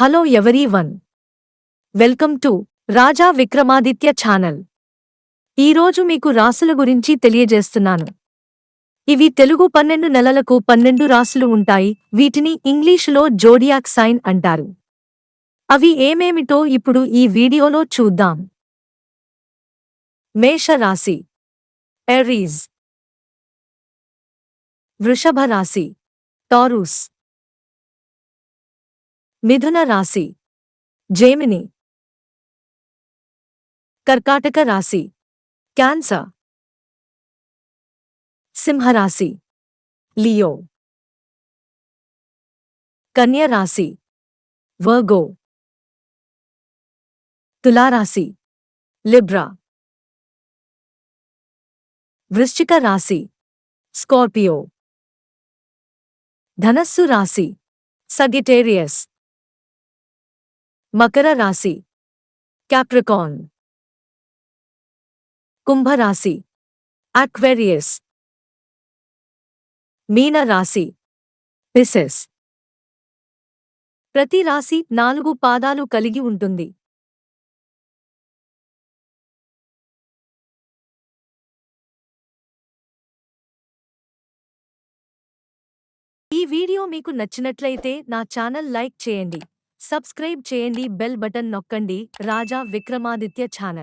Hello everyone. Welcome to Raja Vikramaditya channel. ఈరోజు మీకు రాసుల గురించి తెలియజేస్తున్నాను. ఇవి తెలుగు 12 నెలలకు 12 రాసులు ఉంటాయి. వీటిని ఇంగ్లీషులో జోడియాక్ సైన్ అంటారు. అవి ఏమేమిటో ఇప్పుడు ఈ వీడియోలో చూద్దాం. మేష రాశి ఏరీస్. వృషభ రాశి టారస్. మిథున రాశి జెమిని. కర్కాటక రాశి క్యాన్సర్. సింహరాశి లియో. కన్య రాశి వర్గో. తులారాశి లిబ్రా. వృశ్చిక రాశి స్కార్పియో. ధనస్సు రాశి సగిటేరియస్. మకర రాశి క్యాప్రికాన్. కుంభరాశి అక్వేరియస్. మీన రాశి పిసెస్. ప్రతి రాశి 4 పాదాలు కలిగి ఉంటుంది. ఈ వీడియో మీకు నచ్చినట్లయితే నా ఛానల్ లైక్ చేయండి, సబ్స్క్రైబ్ చేయండి, బెల్ బటన్ నొక్కండి. రాజా విక్రమాదిత్య ఛానల్.